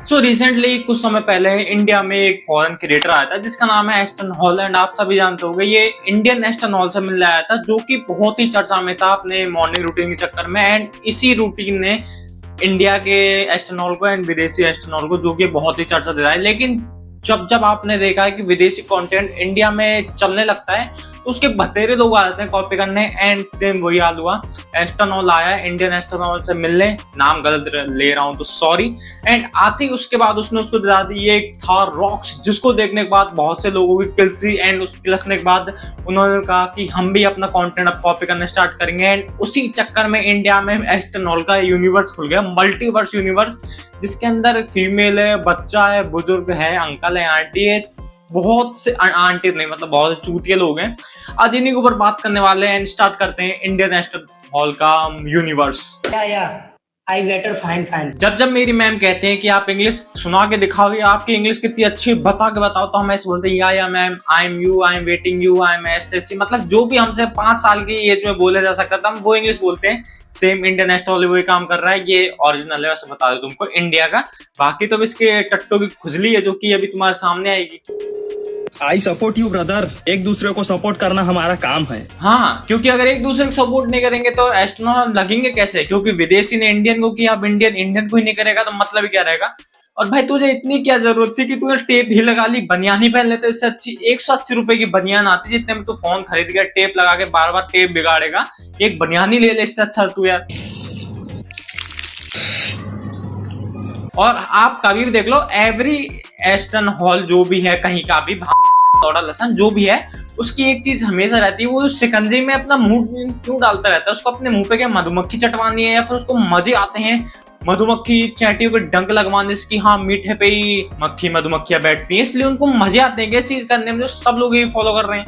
So recently कुछ समय पहले इंडिया में एक फॉरेन क्रिएटर आया था जिसका नाम है एस्टन हॉल एंड आप सभी जानते होंगे ये इंडियन एस्टन हॉल से मिलने आया था जो कि बहुत ही चर्चा में था अपने मॉर्निंग रूटीन के चक्कर में। एंड इसी रूटीन ने इंडिया के एस्टन हॉल को एंड विदेशी एस्टन हॉल को जो कि बहुत ही चर्चा दे रहा है। लेकिन जब जब आपने देखा है कि विदेशी कंटेंट इंडिया में चलने लगता है तो उसके बतेरे लोग आ जाते हैं कॉपी करने। एंड सेम वही हाल हुआ, एस्टन हॉल आया इंडियन एस्टन हॉल से मिलने, नाम गलत ले रहा हूं तो सॉरी। एंड आते ही उसके बाद उसने उसको दिला दी ये था रॉक्स, जिसको देखने के बाद बहुत से लोगों की किलसी एंड उस किलसने के बाद उन्होंने कहा कि हम भी अपना कंटेंट अब कॉपी करना स्टार्ट करेंगे। एंड उसी चक्कर में इंडिया में एस्टन हॉल का यूनिवर्स खुल गया, मल्टीवर्स यूनिवर्स, जिसके अंदर फीमेल है, बच्चा है, बुजुर्ग है, अंकल है, आंटी है, बहुत से आंटी नहीं मतलब बहुत चूतिए लोग हैं। आज इन्हीं के ऊपर बात करने वाले हैं एंड स्टार्ट करते हैं इंडियन एस्टन हॉल का यूनिवर्स। I better fine. जब मेरी मैम कहते हैं कि आप इंग्लिश सुना के दिखाओगे, आपकी इंग्लिश कितनी अच्छी बता के बताओ, तो हम ऐसे बोलते हैं या ma'am, I am you, I am waiting you, I am ऐसे, मतलब जो भी हमसे 5 साल की एज में बोले जा सकता था हम वो इंग्लिश बोलते हैं। सेम इंडियन एस्टन हॉल वही काम कर रहा है, ये ओरिजिनल है वैसे बता दो तुमको इंडिया का। बाकी तो इसके टट्टों की खुजली है जो कि अभी तुम्हारे सामने आएगी। आई सपोर्ट यू ब्रदर, एक दूसरे को सपोर्ट करना हमारा काम है। हाँ, क्योंकि अगर एक दूसरे को सपोर्ट नहीं करेंगे तो एस्टन हॉल लगेंगे कैसे? क्योंकि विदेशी ने इंडियन को किया, अब इंडियन को ही नहीं करेगा तो मतलब ही क्या रहेगा। और भाई तुझे इतनी क्या जरूरत थी कि तूने टेप ही लगा ली, बनियान ही पहन लेते। इससे अच्छी 180 रुपए की बनियान आती जितने में तू फोन खरीद गया, टेप लगा के बार बार टेप बिगाड़ेगा, एक बनियान ही ले ले, इससे अच्छा तू यार। और आप कभी भी देख लो, एवरी एस्टन हॉल जो भी है कहीं का भी थोड़ा लसन जो भी है, उसकी एक चीज हमेशा रहती है, वो शिकंजी में अपना मुंह क्यों डालता रहता है? उसको अपने मुंह पे क्या मधुमक्खी चटवानी है या फिर उसको मजे आते हैं मधुमक्खी चैटियों पे डंक लगवाने से कि हाँ मीठे पे ही मक्खी मधुमक्खियां बैठती हैं, इसलिए उनको मजे आते हैं इस चीज करने में, जो सब लोग ये फॉलो कर रहे हैं।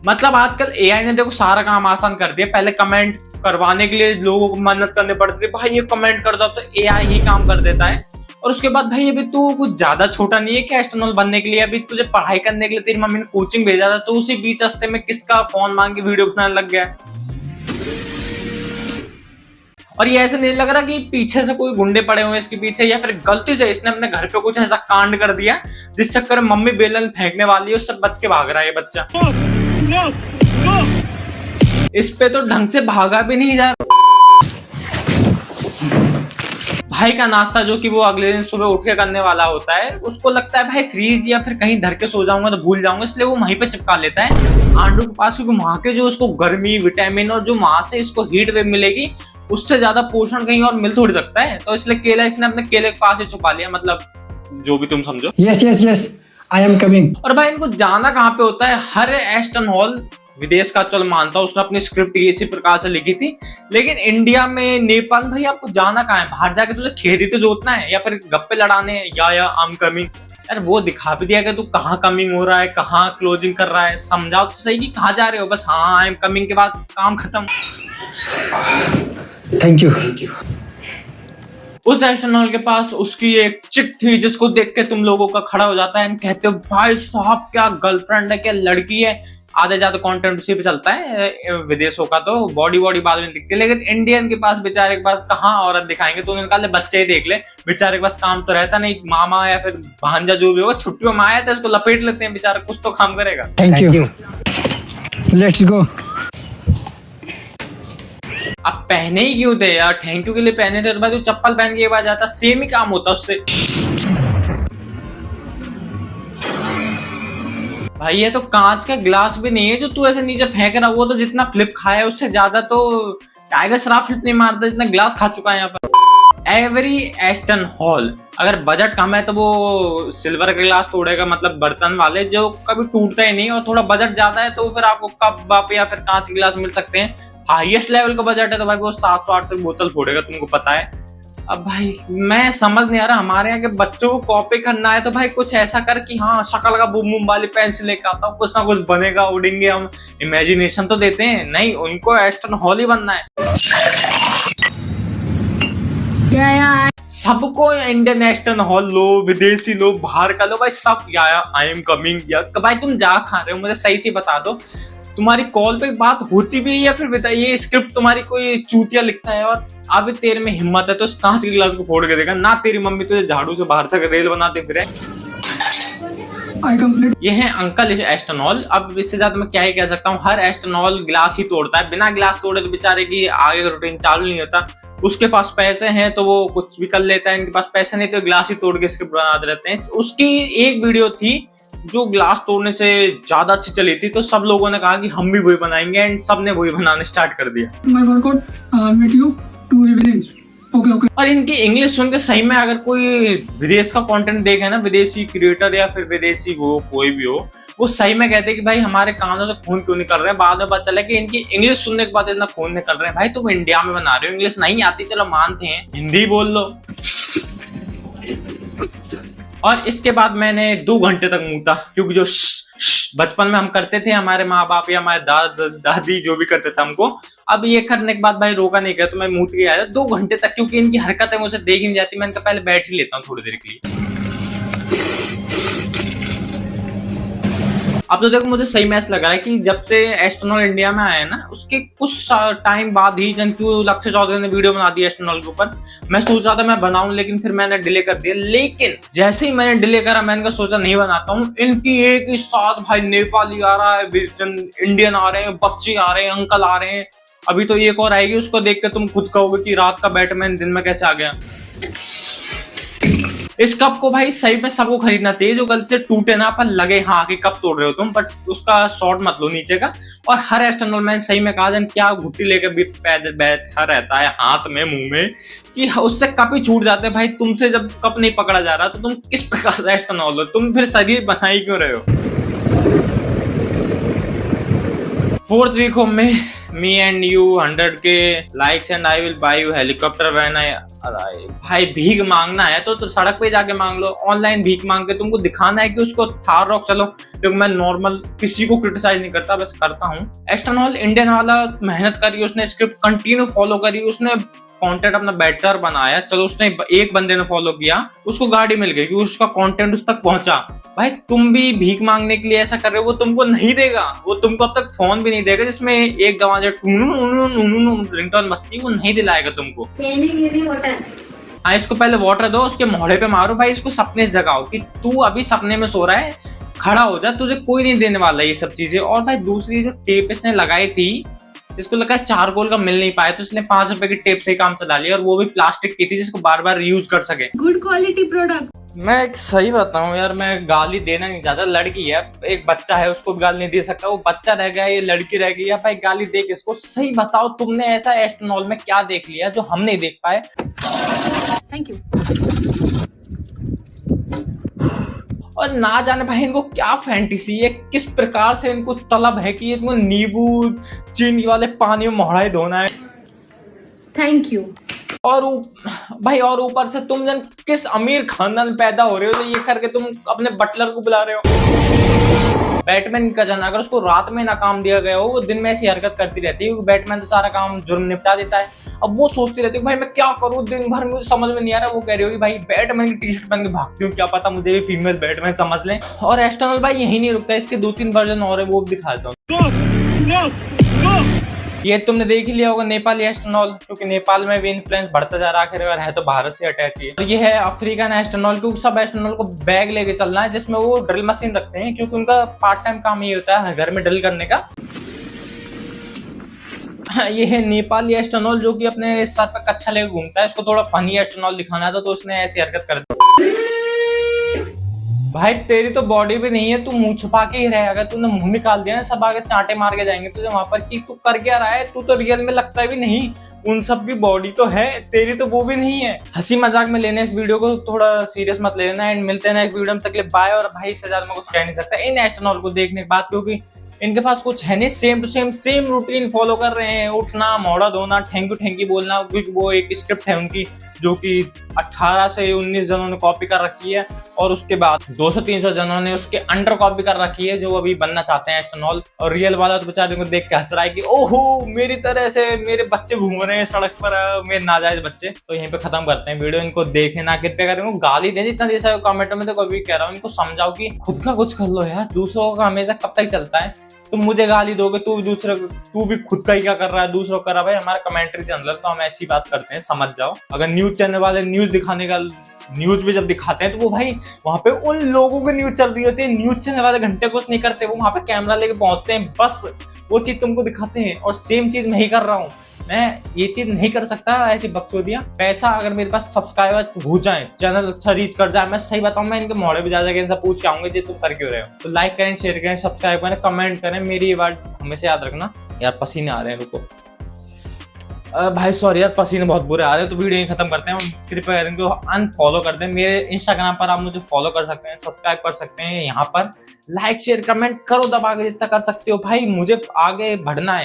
मतलब आजकल एआई ने देखो सारा काम आसान कर दिया। पहले कमेंट करवाने के लिए लोगों को मेहनत करनी पड़ती थी, भाई ये कमेंट कर दो, तो एआई ही काम कर देता है। और उसके बाद भाई अभी तू कुछ ज्यादा छोटा नहीं है क्या एस्टन हॉल बनने के लिए? अभी तुझे पढ़ाई करने के लिए तेरी मम्मी ने कोचिंग भेजा था, तो उसी बीच रास्ते में किसका फोन मांग के वीडियो बनाने लग गया। और ये ऐसे नहीं लग रहा कि पीछे से कोई गुंडे पड़े हुए इसके पीछे, या फिर गलती से इसने अपने घर पे कुछ ऐसा कांड कर दिया जिस चक्कर में मम्मी बेलन फेंकने वाली है, उससे बच के भाग रहा है ये बच्चा। इस पे तो ढंग से भागा भी नहीं जा रहा। भाई का नाश्ता जो कि वो अगले दिन सुबह उठ के करने वाला होता है, उसको लगता है भाई फ्रीज या फिर कहीं धर के सो जाऊंगा तो भूल जाऊंगा, इसलिए वो वहीं पे चिपका लेता है आंडू के पास, क्योंकि वहां के जो उसको गर्मी, विटामिन और जो वहां से इसको हीट वेव मिलेगी उससे ज्यादा पोषण कहीं और मिल थोड़ी सकता है। तो इसलिए केला इसने अपने केले के पास ही छुपा लिया, मतलब जो भी तुम समझो। Yes I am coming. और भाई इनको जाना कहाँ पे होता है? हर एस्टन हॉल विदेश का चल मानता, उसने अपनी स्क्रिप्ट इसी प्रकार से लिखी थी, लेकिन इंडिया में नेपाल भाई आपको जाना कहाँ है? बाहर जाके तुझे खेत ही तो जोतना है या फिर गप्पे लड़ाने या आई एम कमिंग। यार वो दिखा भी दिया कि तू कहाँ कमिंग हो रहा है, कहाँ क्लोजिंग कर रहा है, समझाओ तो सही कि कहाँ जा रहे हो। बस हाँ आई एम कमिंग के बाद काम खत्म। Thank you. उस एस्टन हॉल के पास उसकी एक चिक थी जिसको देख के तुम लोगों का खड़ा हो जाता है, कहते हो भाई साहब क्या गर्लफ्रेंड है, क्या लड़की है। आधे ज्यादा कंटेंट उसी पे चलता है विदेशों का, तो बॉडी बाद में दिखती है, लेकिन इंडियन के पास बेचारे के पास कहाँ औरत दिखाएंगे? तो उन्होंने कहा बच्चे ही देख ले, बेचारे के पास काम तो रहता नहीं, मामा या फिर भांजा जो भी होगा छुट्टियों में आया था इसको लपेट लेते हैं, बेचारा कुछ तो काम करेगा। Thank you, let's go. अब पहने ही क्यों थे यार? थैंक यू के लिए पहने थे तो भाई तू चप्पल पहन के बाद जाता, सेम ही काम होता उससे। भाई ये तो कांच का गिलास भी नहीं है जो तू ऐसे नीचे फेंक रहा, वो तो जितना फ्लिप खाया उससे ज्यादा तो टाइगर श्रॉफ फ्लिप नहीं मारता जितना गिलास खा चुका है यहाँ पर। एवरी एस्टन हॉल अगर बजट कम है तो वो सिल्वर का गिलास तोड़ेगा, मतलब बर्तन वाले जो कभी टूटता ही नहीं, और थोड़ा बजट ज्यादा है तो फिर आपको कप बाप या फिर कांच के गिलास मिल सकते हैं। हाईएस्ट लेवल का बजट है तो भाई वो 700-800 की बोतल फोड़ेगा, तुमको पता है। अब भाई मैं समझ नहीं आ रहा, हमारे यहाँ के बच्चों को कॉपी करना है तो भाई कुछ ऐसा कर कि हाँ शक्ल का बूम बूम वाली पेंसिल लेकर आता हूँ, कुछ ना कुछ बनेगा, उड़ेंगे हम, इमेजिनेशन तो देते हैं। नहीं, उनको एस्टन हॉल ही बनना है। सबको इंडियन एस्टन हॉल लो, विदेशी लो, बाहर का लो, भाई सब या आई एम कमिंग। या भाई तुम जा खा रहे हो मुझे सही से बता दो, तुम्हारी कॉल पे बात होती भी है या फिर बताइए ये स्क्रिप्ट तुम्हारी कोई चूतिया लिखता है। और अब तेरे में हिम्मत है तो उस कांच के गिलास को फोड़ के देखा ना, तेरी मम्मी तुझे झाड़ू से बाहर तक रेल बनाते फिरे। ये है अंकल एस्टेनॉल। अब इससे ज्यादा मैं क्या ही कह सकता हूँ, हर एस्टेनॉल गिलास ही तोड़ता है, बिना गिलास तोड़े तो बेचारे की आगे का रूटीन चालू नहीं होता। उसके पास पैसे हैं तो वो कुछ भी कर लेता है, इनके पास पैसे नहीं तो गिलास ही तोड़ के स्क्रिप्ट बनाते रहते हैं। उसकी एक वीडियो थी जो ग्लास तोड़ने से ज्यादा अच्छी चली थी, तो सब लोगों ने कहा कि हम भी वही बनाएंगे एंड सबने वही बनाने स्टार्ट कर दिया। Okay. और इनकी इंग्लिश सुन के सही में अगर कोई विदेश का कंटेंट देखे ना, विदेशी क्रिएटर या फिर विदेशी हो कोई भी हो, वो सही में कहते हैं कि भाई हमारे कानों से खून क्यों निकल रहे हैं। बाद में पता चला कि इनकी इंग्लिश सुनने के बाद इतना खून निकल रहे हैं। भाई तुम इंडिया में बना रहे हो, इंग्लिश नहीं आती चलो मानते हैं, हिंदी बोल लो। और इसके बाद मैंने 2 घंटे तक मूता, क्योंकि जो बचपन में हम करते थे, हमारे माँ बाप या हमारे दादी जो भी करते थे हमको, अब ये करने के बाद भाई रोका नहीं गया तो मैं मूत के आया 2 घंटे तक, क्योंकि इनकी हरकतें मुझे देख ही नहीं जाती। मैंने कहा पहले बैठ ही लेता हूँ थोड़ी देर के लिए। अब तो देखो मुझे सही मैच लगा है कि जब से एस्ट्रोनॉल इंडिया में आया है ना, उसके कुछ टाइम बाद ही जंतु लक्ष्य चौधरी ने वीडियो बना दी एस्ट्रोनॉल के ऊपर। मैं सोच रहा था मैं बनाऊं, लेकिन फिर मैंने डिले कर दिया। लेकिन जैसे ही मैंने डिले करा, मैंने सोचा नहीं बनाता हूँ। इनकी एक ही साथ भाई नेपाली आ रहा है, इंडियन आ रहे हैं, बच्चे आ रहे हैं, अंकल आ रहे हैं, अभी तो एक और आएगी, उसको देख के तुम खुद कहोगे कि रात का बैटमैन दिन में कैसे आ गया। इस कप को भाई सही में सबको खरीदना चाहिए, जो गलती से टूटे ना पर लगे हाँ कि कप तोड़ रहे हो तुम, बट उसका शॉर्ट मत लो नीचे का। और हर एस्ट्रोनॉल मैन सही में कहा जन क्या घुट्टी लेकर भी पैदल बैठा रहता है हाथ में मुंह में, कि उससे कप ही छूट जाते हैं। भाई तुमसे जब कप नहीं पकड़ा जा रहा तो तुम किस प्रकार से एस्ट्रोनॉल हो, तुम फिर शरीर बनाई क्यों रहे हो। 4th week होम में me and you 100K likes and I will buy you helicopter when I arrive। भाई भीख मांगना है तो सड़क पे जाके मांग लो। ऑनलाइन भीख मांग के तुमको दिखाना है कि उसको थार रॉक चलो। देखो मैं नॉर्मल किसी को क्रिटिसाइज नहीं करता, बस करता हूँ। एस्ट्रोनॉल इंडियन वाला मेहनत करी, उसने स्क्रिप्ट कंटिन्यू फॉलो करी, उसने कंटेंट अपना बेटर बनाया। चलो उसने एक बंदे ने फॉलो किया, उसको गाड़ी मिल गई कि उसका कंटेंट उस तक पहुंचा। भाई तुम भी भीख मांगने के लिए ऐसा कर रहे हो, वो तुमको नहीं देगा, वो तुमको अब तक फोन भी नहीं देगा जिसमें एक गवाजा रिंगटोन बजती, वो नहीं दिलाएगा तुमको। हाँ इसको पहले वाटर दो, उसके मोहड़े पे मारो। भाई इसको सपने से जगाओ कि तू अभी सपने में सो रहा है, खड़ा हो जा, तुझे कोई नहीं देने वाला ये सब चीजें। और भाई दूसरी जो टेप इसने लगाई थी, इसको लगा चारकोल का मिल नहीं पाया तो इसने 5 रुपए की टेप से ही काम चला लिया, और वो भी प्लास्टिक की थी जिसको बार बार यूज कर सके। Good quality product. मैं एक सही बताऊं यार, मैं गाली देना नहीं चाहता। लड़की है, एक बच्चा है, उसको गाली नहीं दे सकता। वो बच्चा रह गया, ये लड़की रह गई है। भाई गाली दे के इसको सही बताओ, तुमने ऐसा एस्ट्रोनॉल में क्या देख लिया जो हम नहीं देख पाए। Thank you. और ना जाने भाई इनको क्या फैंटेसी है, किस प्रकार से इनको तलब है कि इनको नींबू चीनी वाले पानी में मोहड़ा धोना है। Thank you. और भाई और ऊपर से तुम जन किस अमीर खानदान में पैदा हो रहे हो, तो ये करके तुम अपने बटलर को बुला रहे हो। बैटमैन का जन अगर उसको रात में ना काम दिया गया हो, वो दिन में ऐसी हरकत करती रहती है, क्योंकि बैटमैन तो सारा काम जुर्म निपटा देता है। अब वो सोचती रहती है भाई मैं क्या करूं, दिन भर मुझे समझ में नहीं आ रहा। वो कह रही होगी भाई बैटमैन की टी-शर्ट पहन के भागती हूँ, क्या पता मुझे भी फीमेल बैटमैन समझ लें। और एस्ट्रोनॉल भाई यही नहीं रुकता, इसके 2-3 वर्जन और है, वो भी दिखाता हूँ। ये तुमने देख ही लिया होगा नेपाली एस्ट्रोनॉल, क्योंकि नेपाल में भी इन्फ्लुएंस बढ़ता जा रहा है, अगर है तो भारत से अटैच ही है। और ये है अफ्रीकन एस्ट्रोनॉल, क्योंकि सब एस्ट्रोनॉल को बैग लेके चलना है जिसमें वो ड्रिल मशीन रखते हैं, क्योंकि उनका पार्ट टाइम काम ये होता है घर में ड्रिल करने का। ये है नेपाली एस्ट्रोनॉल जो कि अपने सर पे कच्छा लेके घूमता है। इसको थोड़ा फनी एस्ट्रोनॉल दिखाना था तो उसने ऐसी हरकत कर दी। भाई तेरी तो बॉडी भी नहीं है, तू मुंह छुपा के ही रहे। अगर तूने मुंह निकाल दिया ना, सब आगे चांटे मार के जाएंगे तुझे वहां पर कि तू कर क्या रहा है। तू तो रियल में लगता भी नहीं, उन सब की बॉडी तो है, तेरी तो वो भी नहीं है। हंसी मजाक में लेना इस वीडियो को, थोड़ा सीरियस मत लेना। एंड मिलते हैं नेक्स्ट वीडियो में, तक के लिए बाय। और भाई इससे ज्यादा मैं कुछ कह नहीं सकता इन एस्ट्रोनॉल को देखने के बाद, क्योंकि इनके पास कुछ है नहीं, same to same routine follow कर रहे हैं। उठना, मोड़ा धोना, थैंक यू बोलना, क्योंकि वो एक स्क्रिप्ट है उनकी जो कि 18 से 19 जनों ने कॉपी कर रखी है, और उसके बाद 200-300 जनों ने उसके अंडर कॉपी कर रखी है, जो अभी बनना चाहते हैं एस्ट्रोनॉल। और रियल वाला तो बेचारे को देख के हंस रहा है कि ओहो मेरी तरह से मेरे बच्चे घूम रहे हैं सड़क पर, मेरे नाजायज बच्चे। तो यहीं पे खत्म करते हैं वीडियो। इनको देखे ना कृपया करें, गाली दें जितना दे सकते कमेंटों में, तो कभी कह रहा हूँ इनको समझाओ कि खुद का कुछ कर लो यार, दूसरों का हमेशा कब तक चलता है। तुम मुझे गाली दोगे, तू भी खुद का ही क्या कर रहा है, दूसरों कर रहा है। भाई हमारा कमेंट्री चैनल है तो हम ऐसी बात करते हैं, समझ जाओ। अगर न्यूज चैनल वाले न्यूज भी जब दिखाते हैं तो वो भाई वहां पे उन लोगों की न्यूज चल रही होती है, न्यूज चैनल वाले घंटे कुछ नहीं करते, वो वहां पे कैमरा लेके पहुंचते हैं, बस वो चीज तुमको दिखाते हैं। और सेम चीज मैं ही कर रहा हूँ, मैं ये चीज नहीं कर सकता ऐसी बकचोदियां। पैसा अगर मेरे पास सब्सक्राइबर हो जाए, चैनल अच्छा रीच कर जाए, मैं सही बताऊं मैं इनके मोड़े भी जा जाके इनसे पूछ के आऊंगे जी तुम कर क्यों रहे हो। तो लाइक करें, शेयर करें, सब्सक्राइब करें, कमेंट करें। मेरी ये बात हमेशा याद रखना। यार पसीने आ रहे हैं, रुको भाई सॉरी यार, पसीने बहुत बुरे आ रहे हैं। तो वीडियो खत्म करते हैं। कृपया करें तो अनफॉलो कर दें। मेरे इंस्टाग्राम पर आप मुझे फॉलो कर सकते हैं, सब्सक्राइब कर सकते हैं। यहाँ पर लाइक शेयर कमेंट करो दबा के जितना कर सकते हो भाई, मुझे आगे बढ़ना है।